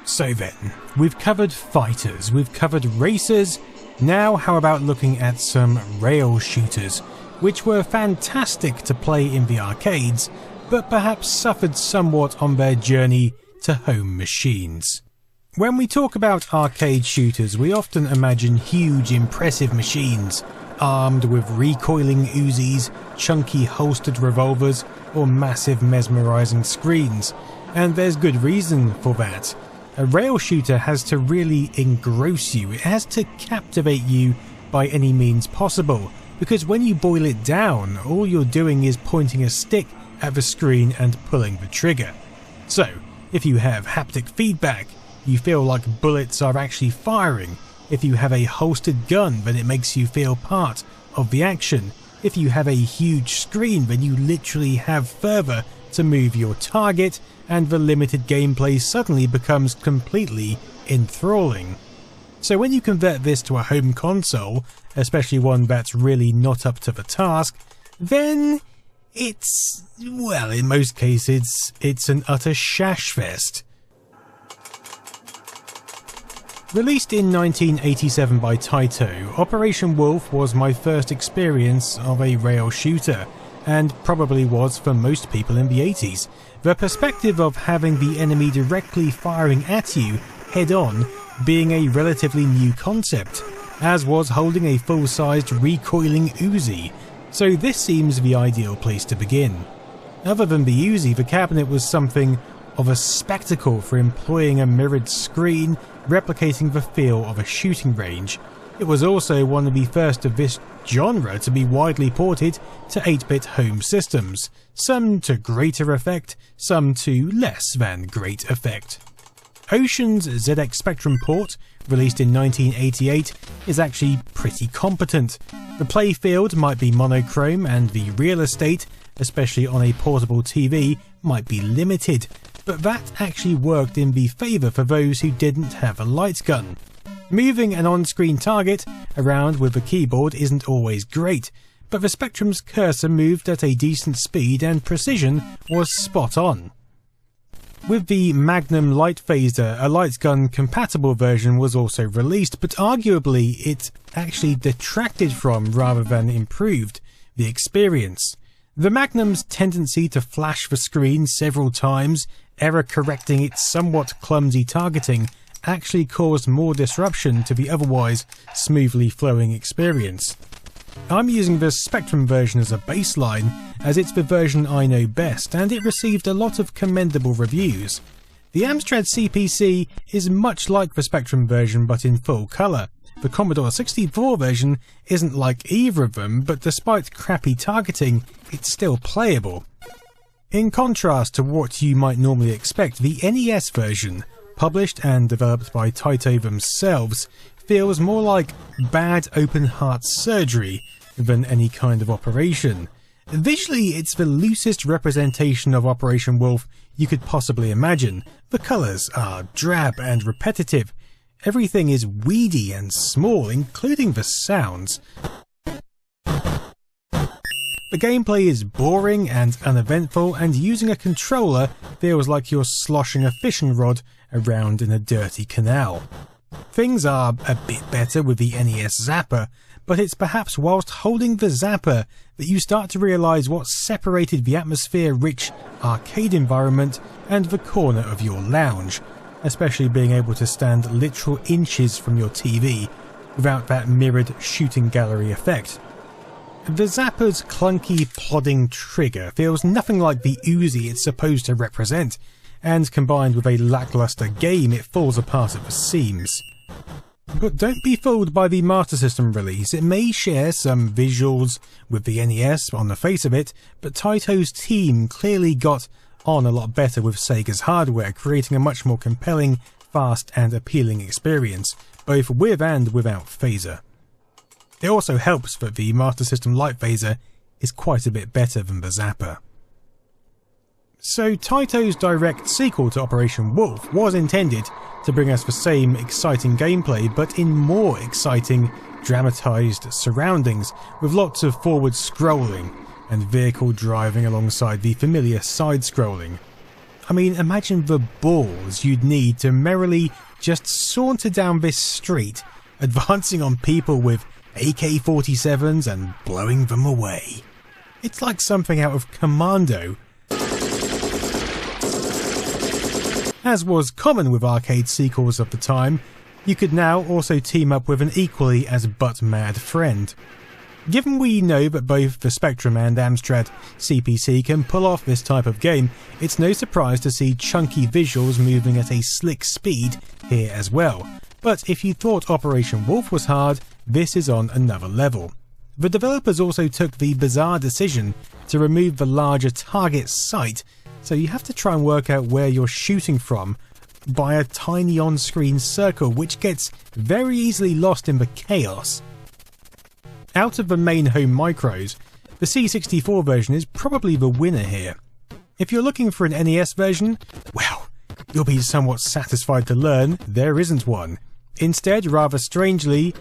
So then, we've covered fighters, we've covered racers, now how about looking at some rail shooters, which were fantastic to play in the arcades, but perhaps suffered somewhat on their journey to home machines. When we talk about arcade shooters, we often imagine huge, impressive machines, armed with recoiling Uzis, chunky holstered revolvers, or massive mesmerizing screens, and there's good reason for that. A rail shooter has to really engross you, it has to captivate you by any means possible, because when you boil it down, all you're doing is pointing a stick at the screen and pulling the trigger. So, if you have haptic feedback, you feel like bullets are actually firing. If you have a holstered gun, then it makes you feel part of the action. If you have a huge screen, then you literally have further to move your target, and the limited gameplay suddenly becomes completely enthralling. So when you convert this to a home console, especially one that's really not up to the task, then it's, well, in most cases, it's an utter shash fest. Released in 1987 by Taito, Operation Wolf was my first experience of a rail shooter, and probably was for most people in the 80s. The perspective of having the enemy directly firing at you head-on being a relatively new concept, as was holding a full-sized recoiling Uzi, so this seems the ideal place to begin. Other than the Uzi, the cabinet was something of a spectacle for employing a mirrored screen, replicating the feel of a shooting range. It was also one of the first of this genre to be widely ported to 8-bit home systems, some to greater effect, some to less than great effect. Ocean's ZX Spectrum port, released in 1988, is actually pretty competent. The playfield might be monochrome and the real estate, especially on a portable TV, might be limited, but that actually worked in the favour for those who didn't have a light gun. Moving an on-screen target around with a keyboard isn't always great, but the Spectrum's cursor moved at a decent speed and precision was spot on. With the Magnum Light Phaser, a light gun compatible version was also released, but arguably it actually detracted from rather than improved the experience. The Magnum's tendency to flash the screen several times, error correcting its somewhat clumsy targeting, actually caused more disruption to the otherwise smoothly flowing experience. I'm using the Spectrum version as a baseline, as it's the version I know best, and it received a lot of commendable reviews. The Amstrad CPC is much like the Spectrum version but in full colour. The Commodore 64 version isn't like either of them, but despite crappy targeting, it's still playable. In contrast to what you might normally expect, the NES version, published and developed by Taito themselves, feels more like bad open heart surgery than any kind of operation. Visually, it's the loosest representation of Operation Wolf you could possibly imagine. The colours are drab and repetitive. Everything is weedy and small, including the sounds. The gameplay is boring and uneventful, and using a controller feels like you're sloshing a fishing rod around in a dirty canal. Things are a bit better with the NES Zapper, but it's perhaps whilst holding the Zapper that you start to realise what separated the atmosphere-rich arcade environment and the corner of your lounge, especially being able to stand literal inches from your TV without that mirrored shooting gallery effect. The Zapper's clunky, plodding trigger feels nothing like the Uzi it's supposed to represent, and combined with a lackluster game, it falls apart at the seams. But don't be fooled by the Master System release. It may share some visuals with the NES on the face of it, but Taito's team clearly got on a lot better with Sega's hardware, creating a much more compelling, fast and appealing experience, both with and without phaser. It also helps that the Master System Light Phaser is quite a bit better than the Zapper. So Taito's direct sequel to Operation Wolf was intended to bring us the same exciting gameplay, but in more exciting, dramatised surroundings, with lots of forward scrolling and vehicle driving alongside the familiar side scrolling. I mean, imagine the balls you'd need to merrily just saunter down this street, advancing on people with AK-47s and blowing them away. It's like something out of Commando. As was common with arcade sequels of the time, you could now also team up with an equally as butt-mad friend. Given we know that both the Spectrum and Amstrad CPC can pull off this type of game, it's no surprise to see chunky visuals moving at a slick speed here as well. But if you thought Operation Wolf was hard, this is on another level. The developers also took the bizarre decision to remove the larger target sight, so you have to try and work out where you're shooting from by a tiny on-screen circle, which gets very easily lost in the chaos. Out of the main home micros, the C64 version is probably the winner here. If you're looking for an NES version, well, you'll be somewhat satisfied to learn there isn't one. Instead, rather strangely,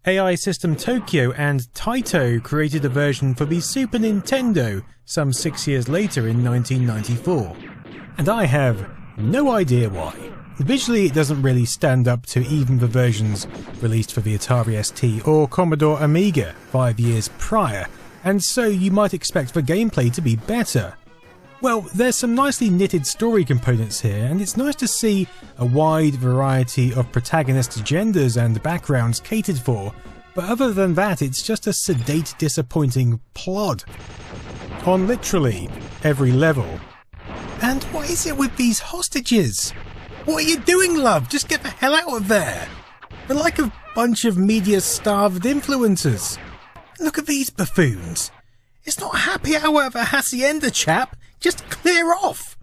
AI System Tokyo and Taito created a version for the Super Nintendo some 6 years later in 1994. And I have no idea why. Visually, it doesn't really stand up to even the versions released for the Atari ST or Commodore Amiga 5 years prior, and so you might expect the gameplay to be better. Well, there's some nicely knitted story components here, and it's nice to see a wide variety of protagonists' genders and backgrounds catered for, but other than that, it's just a sedate, disappointing plod on literally every level. And what is it with these hostages? What are you doing, love? Just get the hell out of there! They're like a bunch of media-starved influencers. Look at these buffoons. It's not happy hour at the Hacienda, chap. Just clear off!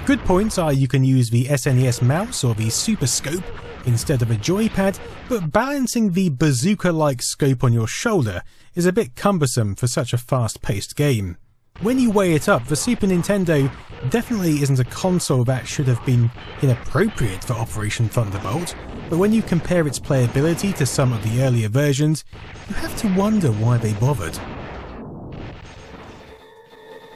Good points are you can use the SNES mouse or the Super Scope instead of a joypad, but balancing the bazooka-like scope on your shoulder is a bit cumbersome for such a fast-paced game. When you weigh it up, the Super Nintendo definitely isn't a console that should have been inappropriate for Operation Thunderbolt, but when you compare its playability to some of the earlier versions, you have to wonder why they bothered.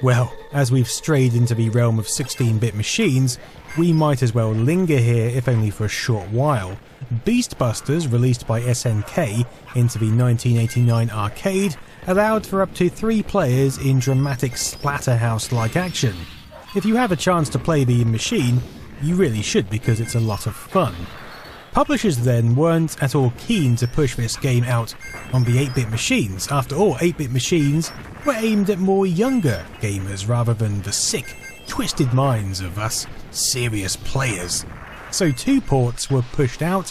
Well, as we've strayed into the realm of 16-bit machines, we might as well linger here if only for a short while. Beast Busters, released by SNK into the 1989 arcade, allowed for up to 3 players in dramatic Splatterhouse-like action. If you have a chance to play the machine, you really should because it's a lot of fun. Publishers then weren't at all keen to push this game out on the 8-bit machines. After all, 8-bit machines were aimed at more younger gamers rather than the sick, twisted minds of us serious players. So 2 ports were pushed out,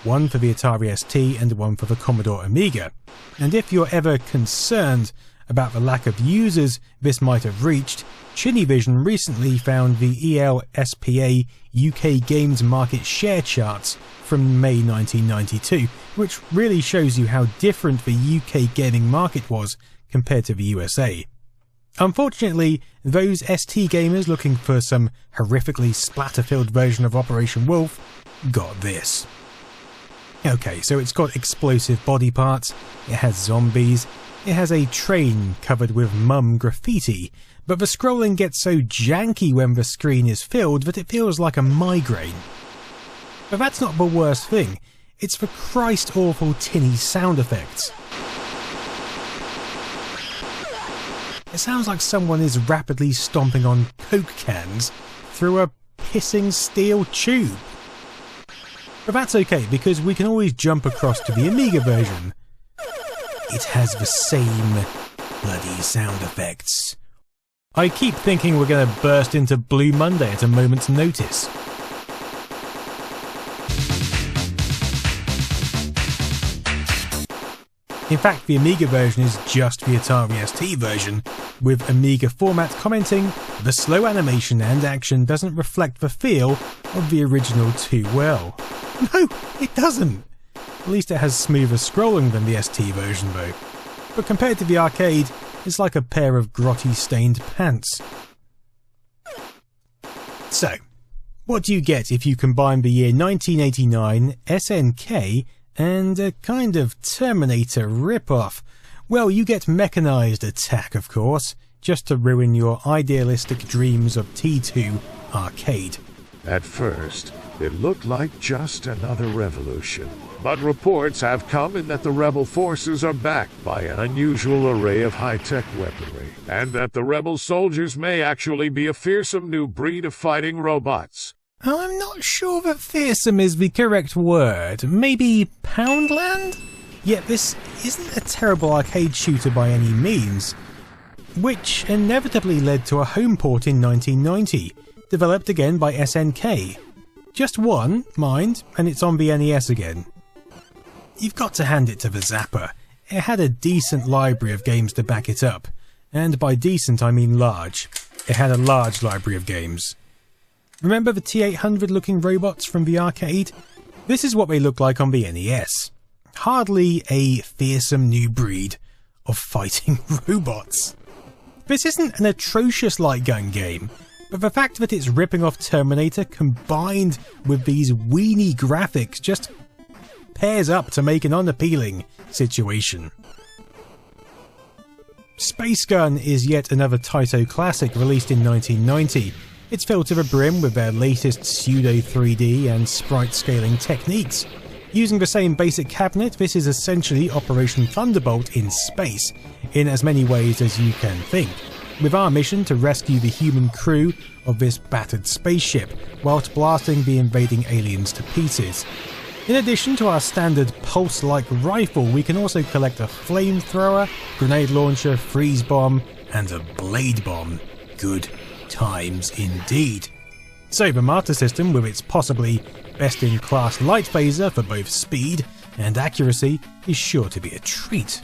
one for the Atari ST and one for the Commodore Amiga. And if you're ever concerned about the lack of users this might have reached, Chinivision recently found the ELSPA UK Games Market Share charts from May 1992, which really shows you how different the UK gaming market was compared to the USA. Unfortunately, those ST gamers looking for some horrifically splatter-filled version of Operation Wolf got this. Okay, so it's got explosive body parts, it has zombies, it has a train covered with mum graffiti, but the scrolling gets so janky when the screen is filled that it feels like a migraine. But that's not the worst thing, it's the Christ awful tinny sound effects. It sounds like someone is rapidly stomping on Coke cans through a pissing steel tube. But that's okay, because we can always jump across to the Amiga version. It has the same bloody sound effects. I keep thinking we're going to burst into Blue Monday at a moment's notice. In fact, the Amiga version is just the Atari ST version, with Amiga format commenting, the slow animation and action doesn't reflect the feel of the original too well. No, it doesn't! At least it has smoother scrolling than the ST version though. But compared to the arcade, it's like a pair of grotty stained pants. So, what do you get if you combine the year 1989, SNK, and a kind of Terminator rip-off? Well, you get Mechanized Attack, of course. just to ruin your idealistic dreams of T2 arcade. At first, it looked like just another revolution. But reports have come in that the rebel forces are backed by an unusual array of high-tech weaponry, and that the rebel soldiers may actually be a fearsome new breed of fighting robots. I'm not sure that fearsome is the correct word. Maybe Poundland? Yet this isn't a terrible arcade shooter by any means, which inevitably led to a home port in 1990, developed again by SNK. Just one, mind, and it's on the NES again. You've got to hand it to the Zapper. It had a decent library of games to back it up, and by decent I mean large. It had a large library of games. Remember the T-800 looking robots from the arcade? This is what they look like on the NES. Hardly a fearsome new breed of fighting robots. This isn't an atrocious light gun game, but the fact that it's ripping off Terminator combined with these weenie graphics just pairs up to make an unappealing situation. Space Gun is yet another Taito classic released in 1990. It's filled to the brim with their latest pseudo 3D and sprite scaling techniques. Using the same basic cabinet, this is essentially Operation Thunderbolt in space, in as many ways as you can think, with our mission to rescue the human crew of this battered spaceship, whilst blasting the invading aliens to pieces. In addition to our standard pulse-like rifle, we can also collect a flamethrower, grenade launcher, freeze bomb, and a blade bomb. Good times indeed. So the Master System, with its possibly best-in-class light phaser for both speed and accuracy, is sure to be a treat.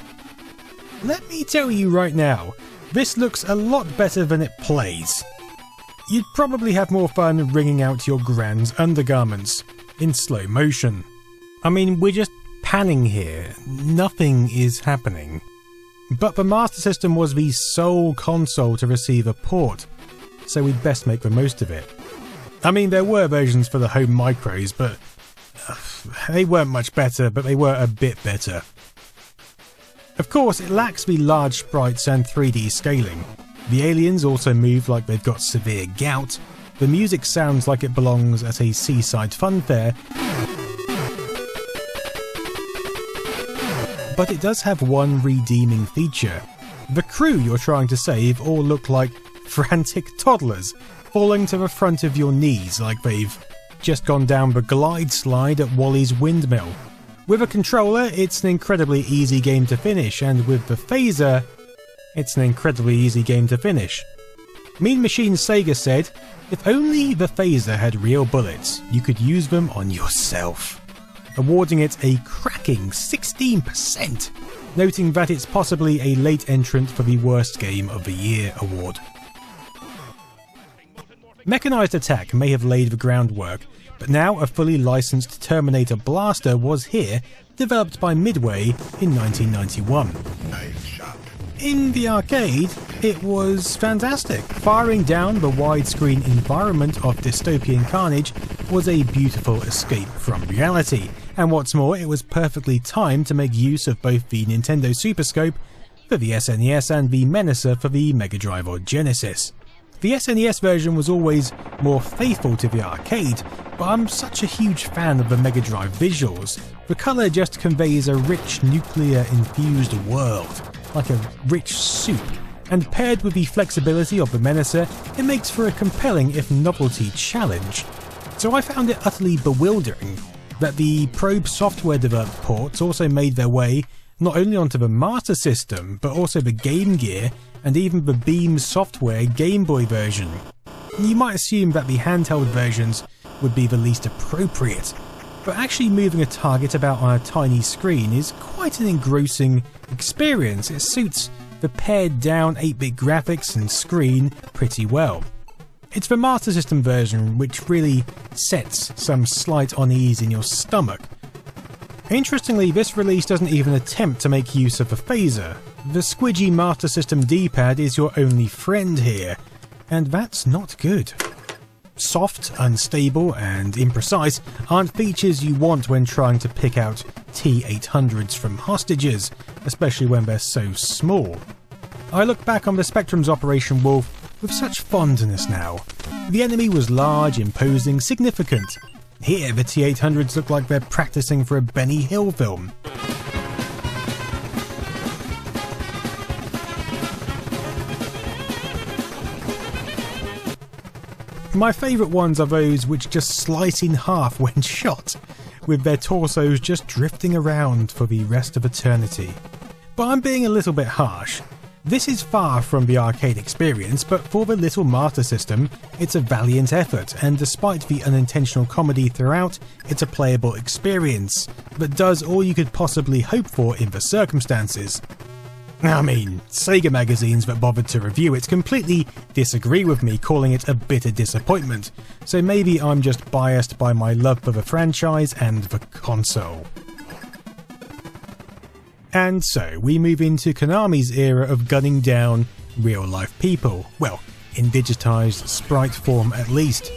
Let me tell you right now, this looks a lot better than it plays. You'd probably have more fun wringing out your grand's undergarments in slow motion. I mean, we're just panning here, nothing is happening. But the Master System was the sole console to receive a port, so we'd best make the most of it. I mean, there were versions for the home micros, but they weren't much better, but they were a bit better. Of course, it lacks the large sprites and 3D scaling. The aliens also move like they've got severe gout, the music sounds like it belongs at a seaside funfair, but it does have one redeeming feature. The crew you're trying to save all look like frantic toddlers, falling to the front of your knees like they've just gone down the glide slide at Wally's Windmill. With a controller, it's an incredibly easy game to finish, and with the phaser, it's an incredibly easy game to finish. Mean Machine Sega said, if only the phaser had real bullets, you could use them on yourself, awarding it a cracking 16%, noting that it's possibly a late entrant for the Worst Game of the Year award. Mechanized Attack may have laid the groundwork, but now a fully licensed Terminator blaster was here, developed by Midway in 1991. In the arcade, it was fantastic. Firing down the widescreen environment of dystopian carnage was a beautiful escape from reality, and what's more, it was perfectly timed to make use of both the Nintendo Super Scope for the SNES and the Menacer for the Mega Drive or Genesis. The SNES version was always more faithful to the arcade, but I'm such a huge fan of the Mega Drive visuals. The colour just conveys a rich nuclear-infused world, like a rich soup, and paired with the flexibility of the Menacer, it makes for a compelling if novelty challenge. So I found it utterly bewildering that the Probe Software developed ports also made their way not only onto the Master System, but also the Game Gear and even the Beam Software Game Boy version. You might assume that the handheld versions would be the least appropriate, but actually moving a target about on a tiny screen is quite an engrossing experience. It suits the pared down 8-bit graphics and screen pretty well. It's the Master System version which really sets some slight unease in your stomach. Interestingly, this release doesn't even attempt to make use of the phaser. The squidgy Master System D-pad is your only friend here, and that's not good. Soft, unstable, and imprecise aren't features you want when trying to pick out T-800s from hostages, especially when they're so small. I look back on the Spectrum's Operation Wolf with such fondness now. The enemy was large, imposing, significant. Here the T-800s look like they're practicing for a Benny Hill film. My favourite ones are those which just slice in half when shot, with their torsos just drifting around for the rest of eternity. But I'm being a little bit harsh. This is far from the arcade experience, but for the little Master System, it's a valiant effort, and despite the unintentional comedy throughout, it's a playable experience that does all you could possibly hope for in the circumstances. I mean, Sega magazines that bothered to review it completely disagree with me, calling it a bitter disappointment, so maybe I'm just biased by my love for the franchise and the console. And so we move into Konami's era of gunning down real-life people, well, in digitised sprite form at least.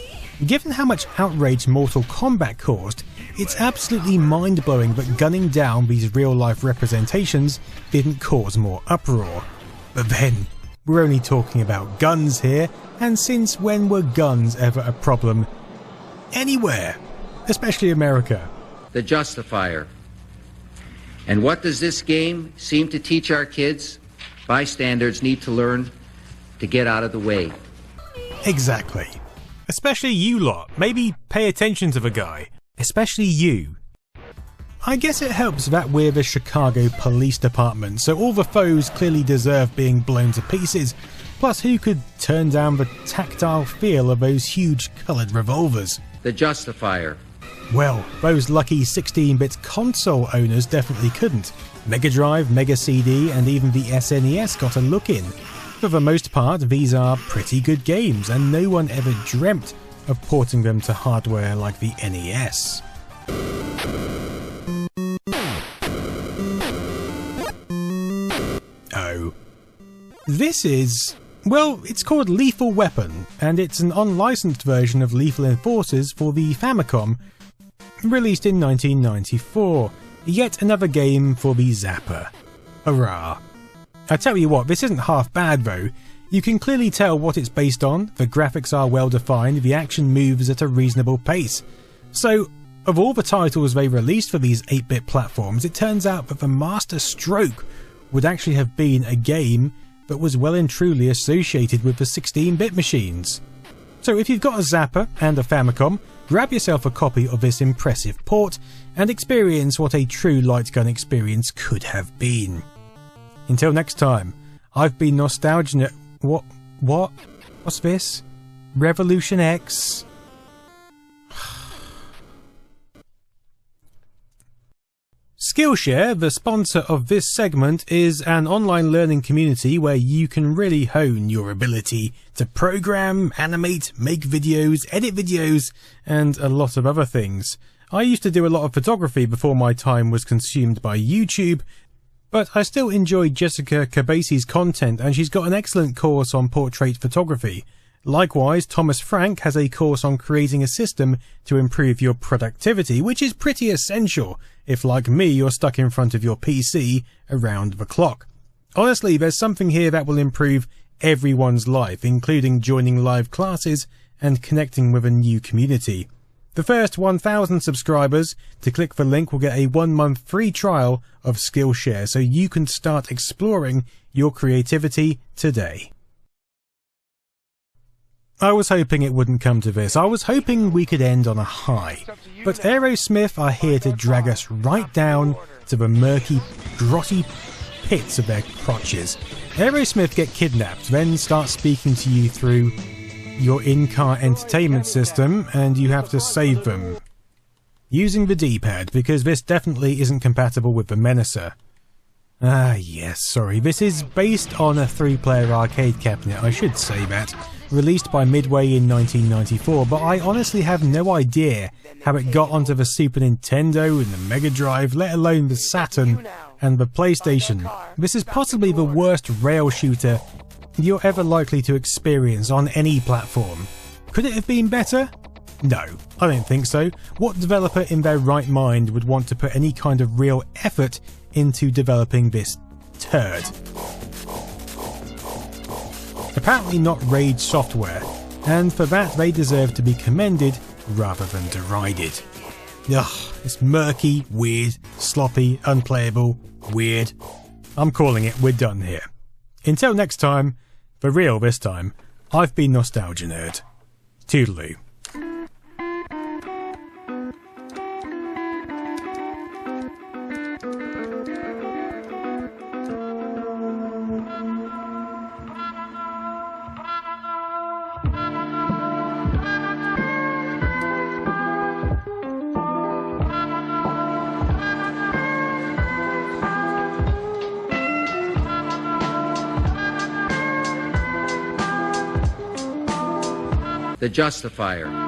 Given how much outrage Mortal Kombat caused, it's absolutely mind-blowing that gunning down these real-life representations didn't cause more uproar. But then, we're only talking about guns here, and since when were guns ever a problem anywhere? Especially America. The justifier. And what does this game seem to teach our kids? Bystanders need to learn to get out of the way. Exactly. Especially you lot. Maybe pay attention to the guy. Especially you. I guess it helps that we're the Chicago Police Department, so all the foes clearly deserve being blown to pieces. Plus, who could turn down the tactile feel of those huge coloured revolvers? The justifier. Well, those lucky 16-bit console owners definitely couldn't. Mega Drive, Mega CD and even the SNES got a look in. For the most part, these are pretty good games, and no one ever dreamt of porting them to hardware like the NES. Oh. This is... well, it's called Lethal Weapon, and it's an unlicensed version of Lethal Enforcers for the Famicom, released in 1994. Yet another game for the Zapper. Hurrah. I tell you what, this isn't half bad though. You can clearly tell what it's based on, the graphics are well defined, the action moves at a reasonable pace. So, of all the titles they released for these 8-bit platforms, it turns out that the master stroke would actually have been a game that was well and truly associated with the 16-bit machines. So if you've got a Zapper and a Famicom, grab yourself a copy of this impressive port and experience what a true light gun experience could have been. Until next time, I've been Nostalgia... What? What's this? Revolution X? SkillShare, the sponsor of this segment, is an online learning community where you can really hone your ability to program, animate, make videos, edit videos, and a lot of other things. I used to do a lot of photography before my time was consumed by YouTube, but I still enjoy Jessica Cabasi's content, and she's got an excellent course on portrait photography. Likewise, Thomas Frank has a course on creating a system to improve your productivity, which is pretty essential if, like me, you're stuck in front of your PC around the clock. Honestly, there's something here that will improve everyone's life, including joining live classes and connecting with a new community. The first 1,000 subscribers to click the link will get a 1-month free trial of SkillShare, so you can start exploring your creativity today. I was hoping it wouldn't come to this. I was hoping we could end on a high. But Aerosmith are here to drag us right down to the murky, grotty pits of their crotches. Aerosmith get kidnapped, then start speaking to you through your in-car entertainment system, and you have to save them. Using the D-pad, because this definitely isn't compatible with the Menacer. Ah yes, sorry, this is based on a 3-player arcade cabinet, I should say that. Released by Midway in 1994, but I honestly have no idea how it got onto the Super Nintendo and the Mega Drive, let alone the Saturn and the PlayStation. This is possibly the worst rail shooter you're ever likely to experience on any platform. Could it have been better? No, I don't think so. What developer in their right mind would want to put any kind of real effort into developing this turd? Apparently not Raid software, and for that they deserve to be commended rather than derided. Ugh, it's murky, weird, sloppy, unplayable, weird. I'm calling it, we're done here. Until next time, for real this time, I've been Nostalgia Nerd. Toodaloo. The Justifier.